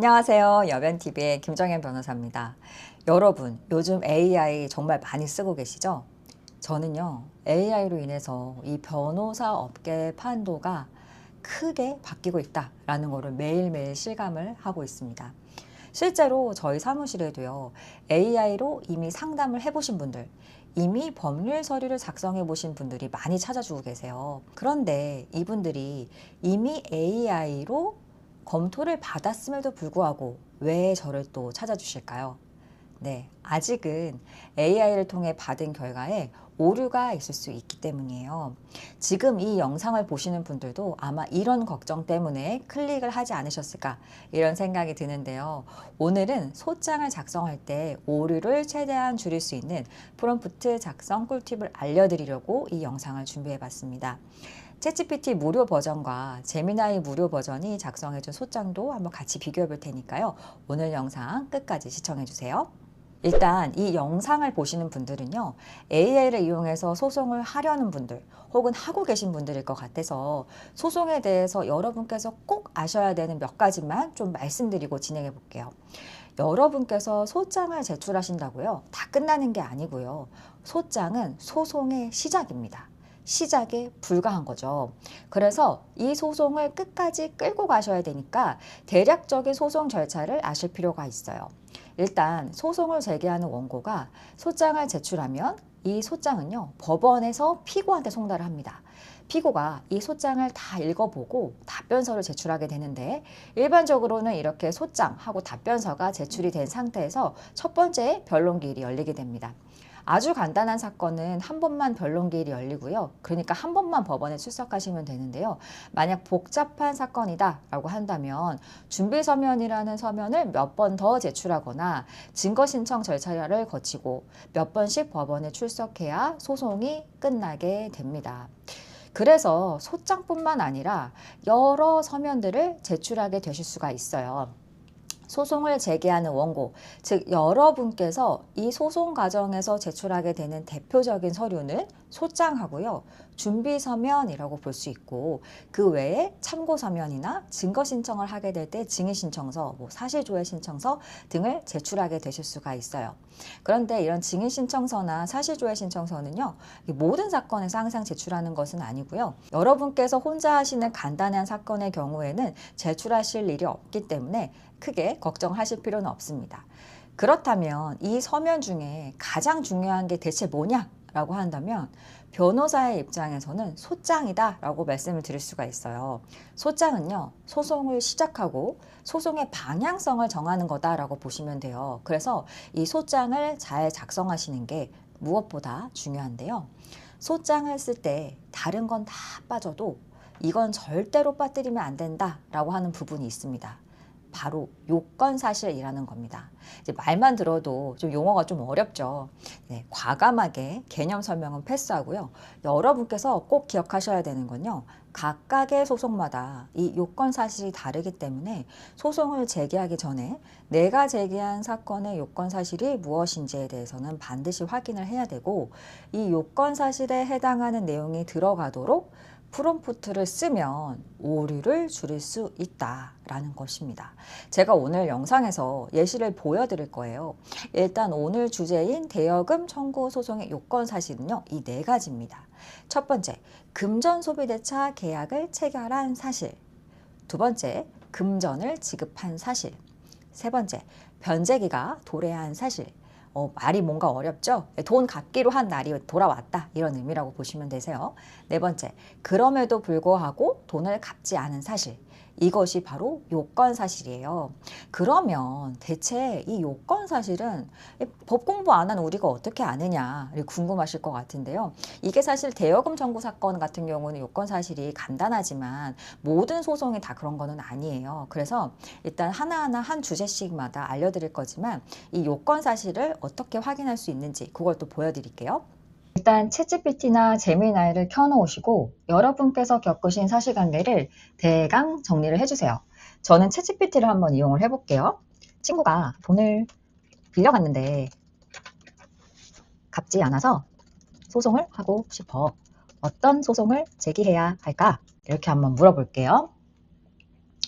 안녕하세요. 여변TV의 김정현 변호사입니다. 여러분, 요즘 AI 정말 많이 쓰고 계시죠? 저는요, AI로 인해서 이 변호사 업계의 판도가 크게 바뀌고 있다라는 것을 매일매일 실감을 하고 있습니다. 실제로 저희 사무실에도요, AI로 이미 상담을 해보신 분들, 이미 법률 서류를 작성해 보신 분들이 많이 찾아주고 계세요. 그런데 이분들이 이미 AI로 검토를 받았음에도 불구하고 왜 저를 또 찾아주실까요? 네, 아직은 AI를 통해 받은 결과에 오류가 있을 수 있기 때문이에요. 지금 이 영상을 보시는 분들도 아마 이런 걱정 때문에 클릭을 하지 않으셨을까 이런 생각이 드는데요. 오늘은 소장을 작성할 때 오류를 최대한 줄일 수 있는 프롬프트 작성 꿀팁을 알려드리려고 이 영상을 준비해 봤습니다. 챗GPT 무료 버전과 제미나이 무료 버전이 작성해준 소장도 한번 같이 비교해 볼 테니까요. 오늘 영상 끝까지 시청해 주세요. 일단 이 영상을 보시는 분들은요, AI를 이용해서 소송을 하려는 분들 혹은 하고 계신 분들일 것 같아서 소송에 대해서 여러분께서 꼭 아셔야 되는 몇 가지만 좀 말씀드리고 진행해 볼게요. 여러분께서 소장을 제출하신다고요? 다 끝나는 게 아니고요. 소장은 소송의 시작입니다. 시작에 불과한 거죠. 그래서 이 소송을 끝까지 끌고 가셔야 되니까 대략적인 소송 절차를 아실 필요가 있어요. 일단 소송을 제기하는 원고가 소장을 제출하면 이 소장은요, 법원에서 피고한테 송달을 합니다. 피고가 이 소장을 다 읽어보고 답변서를 제출하게 되는데, 일반적으로는 이렇게 소장하고 답변서가 제출이 된 상태에서 첫 번째 변론기일이 열리게 됩니다. 아주 간단한 사건은 한 번만 변론기일이 열리고요. 그러니까 한 번만 법원에 출석하시면 되는데요. 만약 복잡한 사건이다 라고 한다면 준비서면이라는 서면을 몇 번 더 제출하거나 증거신청 절차를 거치고 몇 번씩 법원에 출석해야 소송이 끝나게 됩니다. 그래서 소장뿐만 아니라 여러 서면들을 제출하게 되실 수가 있어요. 소송을 제기하는 원고, 즉 여러분께서 이 소송 과정에서 제출하게 되는 대표적인 서류는 소장하고요. 준비서면이라고 볼 수 있고, 그 외에 참고서면이나 증거신청을 하게 될 때 증인신청서, 사실조회 신청서 등을 제출하게 되실 수가 있어요. 그런데 이런 증인신청서나 사실조회 신청서는요, 모든 사건에서 항상 제출하는 것은 아니고요. 여러분께서 혼자 하시는 간단한 사건의 경우에는 제출하실 일이 없기 때문에 크게 걱정하실 필요는 없습니다. 그렇다면 이 서면 중에 가장 중요한 게 대체 뭐냐? 라고 한다면 변호사의 입장에서는 소장이다 라고 말씀을 드릴 수가 있어요. 소장은요, 소송을 시작하고 소송의 방향성을 정하는 거다라고 보시면 돼요. 그래서 이 소장을 잘 작성하시는 게 무엇보다 중요한데요. 소장을 쓸 때 다른 건 다 빠져도 이건 절대로 빠뜨리면 안 된다라고 하는 부분이 있습니다. 바로 요건사실이라는 겁니다. 이제 말만 들어도 좀 용어가 좀 어렵죠. 네, 과감하게 개념 설명은 패스하고요. 여러분께서 꼭 기억하셔야 되는 건요. 각각의 소송마다 이 요건사실이 다르기 때문에 소송을 제기하기 전에 내가 제기한 사건의 요건사실이 무엇인지에 대해서는 반드시 확인을 해야 되고, 이 요건사실에 해당하는 내용이 들어가도록 프롬프트를 쓰면 오류를 줄일 수 있다라는 것입니다. 제가 오늘 영상에서 예시를 보여드릴 거예요. 일단 오늘 주제인 대여금 청구 소송의 요건 사실은요, 이 네 가지입니다. 첫 번째, 금전소비대차 계약을 체결한 사실. 두 번째, 금전을 지급한 사실. 세 번째, 변제기가 도래한 사실. 말이 뭔가 어렵죠? 돈 갚기로 한 날이 돌아왔다 이런 의미라고 보시면 되세요. 네 번째, 그럼에도 불구하고 돈을 갚지 않은 사실. 이것이 바로 요건 사실이에요. 그러면 대체 이 요건 사실은 법 공부 안 하는 우리가 어떻게 아느냐 궁금하실 것 같은데요. 이게 사실 대여금 청구 사건 같은 경우는 요건 사실이 간단하지만 모든 소송이 다 그런 거는 아니에요. 그래서 일단 하나하나 한 주제씩마다 알려드릴 거지만 이 요건 사실을 어떻게 확인할 수 있는지 그걸 또 보여드릴게요. 일단 챗GPT나 제미나이를 켜놓으시고 여러분께서 겪으신 사실관계를 대강 정리를 해주세요. 저는 챗GPT를 한번 이용을 해볼게요. 친구가 돈을 빌려갔는데 갚지 않아서 소송을 하고 싶어. 어떤 소송을 제기해야 할까? 이렇게 한번 물어볼게요.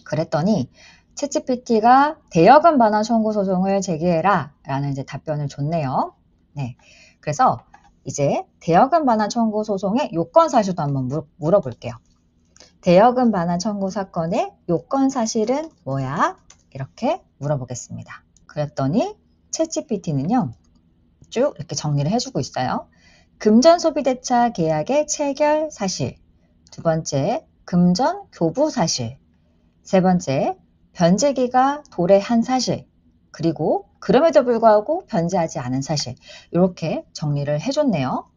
그랬더니 챗GPT가 대여금 반환 청구 소송을 제기해라 라는 이제 답변을 줬네요. 네. 그래서 이제 대여금 반환 청구 소송의 요건 사실도 한번 물어볼게요. 대여금 반환 청구 사건의 요건 사실은 뭐야? 이렇게 물어보겠습니다. 그랬더니 챗GPT는요. 쭉 이렇게 정리를 해주고 있어요. 금전 소비대차 계약의 체결 사실, 두 번째 금전 교부 사실, 세 번째 변제기가 도래한 사실, 그리고 그럼에도 불구하고 변제하지 않은 사실, 이렇게 정리를 해줬네요.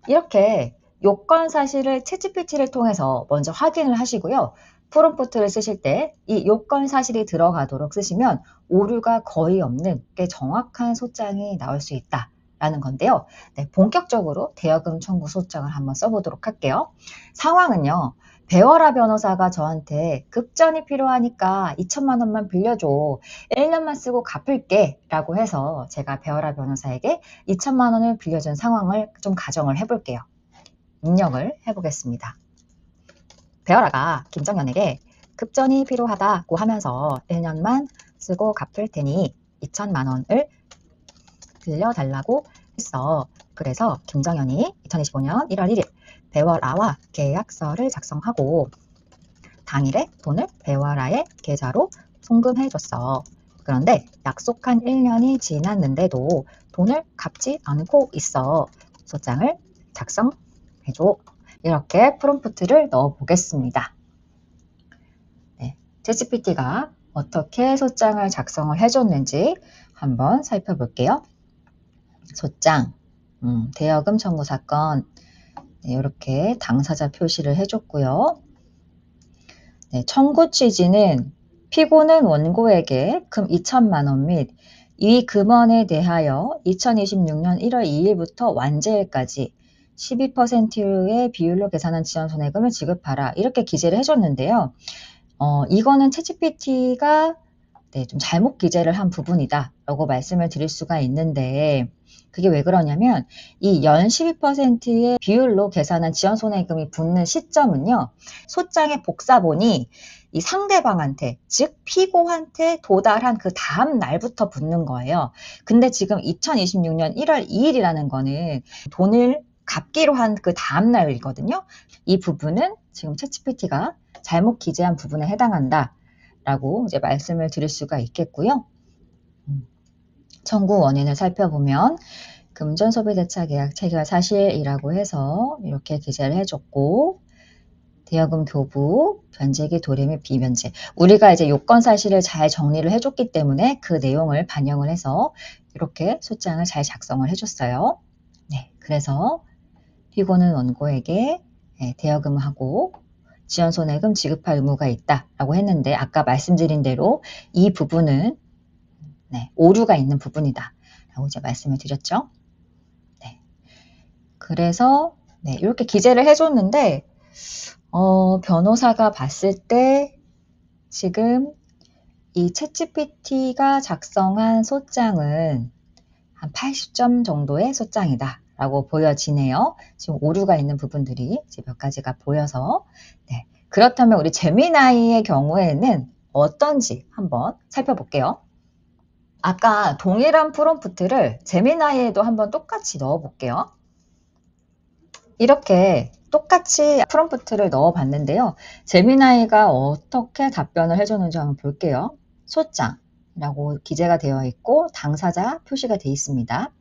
이렇게 요건 사실을 챗GPT를 통해서 먼저 확인을 하시고요. 프롬프트를 쓰실 때 이 요건 사실이 들어가도록 쓰시면 오류가 거의 없는 꽤 정확한 소장이 나올 수 있다라는 건데요. 네, 본격적으로 대여금 청구 소장을 한번 써보도록 할게요. 상황은요. 배워라 변호사가 저한테 급전이 필요하니까 2천만 원만 빌려줘. 1년만 쓰고 갚을게 라고 해서 제가 배워라 변호사에게 2천만 원을 빌려준 상황을 좀 가정을 해볼게요. 입력을 해보겠습니다. 배워라가 김정현에게 급전이 필요하다고 하면서 1년만 쓰고 갚을 테니 2천만 원을 빌려달라고 했어. 그래서 김정현이 2025년 1월 1일 배워라와 계약서를 작성하고 당일에 돈을 배워라의 계좌로 송금해줬어. 그런데 약속한 1년이 지났는데도 돈을 갚지 않고 있어. 소장을 작성해줘. 이렇게 프롬프트를 넣어 보겠습니다. 네, 챗GPT가 어떻게 소장을 작성을 해줬는지 한번 살펴볼게요. 소장, 대여금 청구 사건, 네, 이렇게 당사자 표시를 해줬고요. 네, 청구 취지는 피고는 원고에게 금 2천만 원 및 이 금원에 대하여 2026년 1월 2일부터 완제일까지 12%의 비율로 계산한 지원 손해금을 지급하라. 이렇게 기재를 해줬는데요. 이거는 챗GPT가 네, 좀 잘못 기재를 한 부분이다 라고 말씀을 드릴 수가 있는데 그게 왜 그러냐면 이 연 12%의 비율로 계산한 지원 손해금이 붙는 시점은요. 소장의 복사본이 이 상대방한테 즉 피고한테 도달한 그 다음 날부터 붙는 거예요. 근데 지금 2026년 1월 2일이라는 거는 돈을 갚기로 한 그 다음 날이거든요. 이 부분은 지금 챗GPT가 잘못 기재한 부분에 해당한다 라고 이제 말씀을 드릴 수가 있겠고요. 청구 원인을 살펴보면 금전소비대차 계약 체결 사실이라고 해서 이렇게 기재를 해줬고 대여금 교부, 변제기 도래 및 비변제. 우리가 이제 요건 사실을 잘 정리를 해줬기 때문에 그 내용을 반영을 해서 이렇게 소장을 잘 작성을 해줬어요. 네, 그래서 피고는 원고에게 대여금하고 지연손해금 지급할 의무가 있다라고 했는데 아까 말씀드린 대로 이 부분은 오류가 있는 부분이다 라고 이제 말씀을 드렸죠. 네. 그래서 이렇게 기재를 해줬는데 변호사가 봤을 때 지금 이 챗GPT가 작성한 소장은 한 80점 정도의 소장이다 라고 보여지네요. 지금 오류가 있는 부분들이 이제 몇 가지가 보여서 그렇다면 우리 제미나이의 경우에는 어떤지 한번 살펴볼게요. 아까 동일한 프롬프트를 제미나이에도 한번 똑같이 넣어 볼게요. 이렇게 똑같이 프롬프트를 넣어 봤는데요. 제미나이가 어떻게 답변을 해줬는지 한번 볼게요. 소장이라고 기재가 되어 있고 당사자 표시가 되어 있습니다.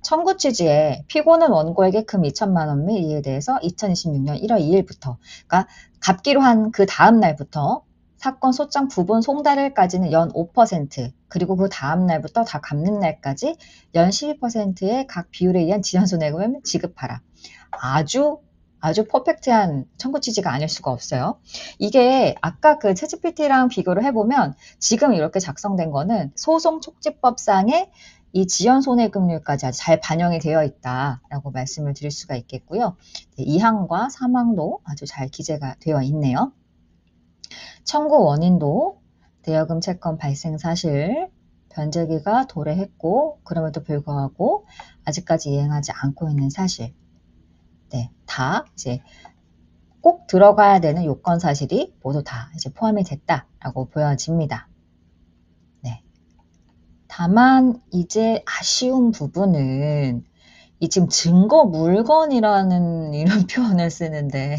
청구 취지에 피고는 원고에게 금 2천만 원 및 이에 대해서 2026년 1월 2일부터 그러니까 갚기로 한 그 다음 날부터 사건 소장 부분 송달일까지는 연 5% 그리고 그 다음 날부터 다 갚는 날까지 연 12%의 각 비율에 의한 지연손해금을 지급하라. 아주 퍼펙트한 청구 취지가 아닐 수가 없어요. 이게 아까 그 챗GPT랑 비교를 해보면 지금 이렇게 작성된 거는 소송촉지법상의 이 지연손해금률까지 아주 잘 반영이 되어 있다라고 말씀을 드릴 수가 있겠고요. 2항과 3항도 아주 잘 기재가 되어 있네요. 청구 원인도 대여금 채권 발생 사실, 변제기가 도래했고 그럼에도 불구하고 아직까지 이행하지 않고 있는 사실 다 이제 꼭 들어가야 되는 요건 사실이 모두 다 이제 포함이 됐다라고 보여집니다. 네. 다만 이제 아쉬운 부분은 이 지금 증거 물건이라는 이런 표현을 쓰는데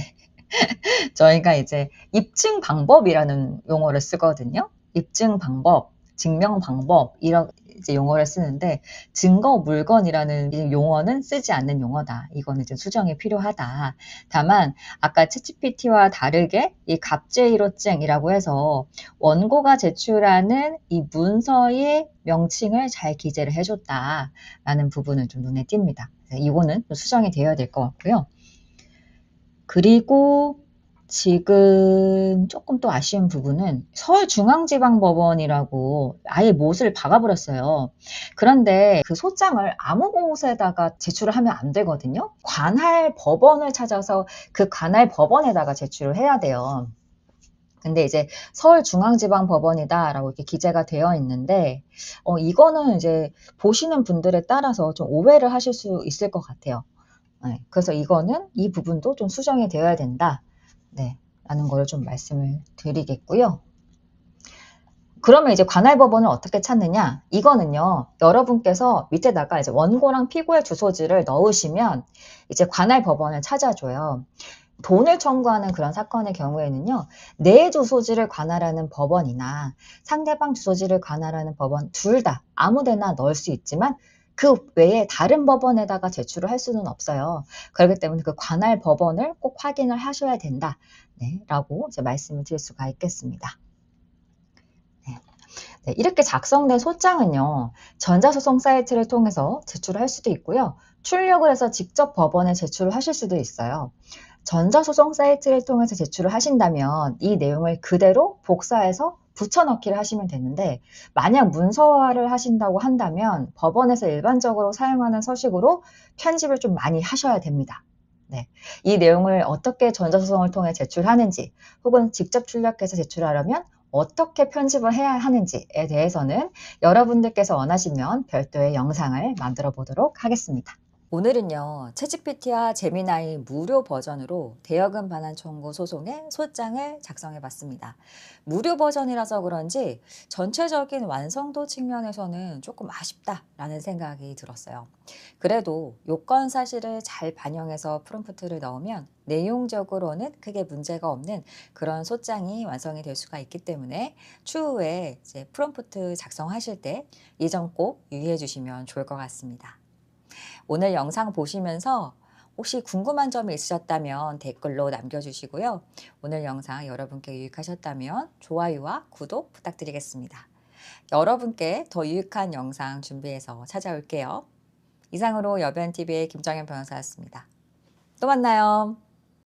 저희가 이제 입증 방법이라는 용어를 쓰거든요. 입증 방법, 증명 방법 이런 이제 용어를 쓰는데 증거 물건이라는 용어는 쓰지 않는 용어다. 이거는 이제 수정이 필요하다. 다만 아까 챗GPT와 다르게 이 갑제의로증이라고 해서 원고가 제출하는 이 문서의 명칭을 잘 기재를 해줬다라는 부분은 좀 눈에 띕니다. 이거는 수정이 되어야 될 것 같고요. 그리고 지금 조금 또 아쉬운 부분은 서울중앙지방법원이라고 아예 못을 박아버렸어요. 그런데 그 소장을 아무 곳에다가 제출을 하면 안 되거든요. 관할 법원을 찾아서 그 관할 법원에다가 제출을 해야 돼요. 근데 이제 서울중앙지방법원이다라고 이렇게 기재가 되어 있는데, 이거는 이제 보시는 분들에 따라서 좀 오해를 하실 수 있을 것 같아요. 네, 그래서 이거는 이 부분도 좀 수정이 되어야 된다. 네, 라는 걸 좀 말씀을 드리겠고요. 그러면 이제 관할 법원을 어떻게 찾느냐? 이거는요, 여러분께서 밑에다가 이제 원고랑 피고의 주소지를 넣으시면 이제 관할 법원을 찾아줘요. 돈을 청구하는 그런 사건의 경우에는요, 내 주소지를 관할하는 법원이나 상대방 주소지를 관할하는 법원 둘 다 아무 데나 넣을 수 있지만 그 외에 다른 법원에다가 제출을 할 수는 없어요. 그렇기 때문에 그 관할 법원을 꼭 확인을 하셔야 된다. 네, 라고 이제 말씀을 드릴 수가 있겠습니다. 네, 이렇게 작성된 소장은요, 전자소송 사이트를 통해서 제출을 할 수도 있고요. 출력을 해서 직접 법원에 제출을 하실 수도 있어요. 전자소송 사이트를 통해서 제출을 하신다면 이 내용을 그대로 복사해서 붙여넣기를 하시면 되는데, 만약 문서화를 하신다고 한다면 법원에서 일반적으로 사용하는 서식으로 편집을 좀 많이 하셔야 됩니다. 네, 이 내용을 어떻게 전자소송을 통해 제출하는지 혹은 직접 출력해서 제출하려면 어떻게 편집을 해야 하는지에 대해서는 여러분들께서 원하시면 별도의 영상을 만들어 보도록 하겠습니다. 오늘은요, 챗GPT와 제미나이 무료 버전으로 대여금 반환 청구 소송의 소장을 작성해 봤습니다. 무료 버전이라서 그런지 전체적인 완성도 측면에서는 조금 아쉽다라는 생각이 들었어요. 그래도 요건 사실을 잘 반영해서 프롬프트를 넣으면 내용적으로는 크게 문제가 없는 그런 소장이 완성이 될 수가 있기 때문에 추후에 이제 프롬프트 작성하실 때 이 점 꼭 유의해 주시면 좋을 것 같습니다. 오늘 영상 보시면서 혹시 궁금한 점이 있으셨다면 댓글로 남겨주시고요. 오늘 영상 여러분께 유익하셨다면 좋아요와 구독 부탁드리겠습니다. 여러분께 더 유익한 영상 준비해서 찾아올게요. 이상으로 여변TV의 김정현 변호사였습니다. 또 만나요.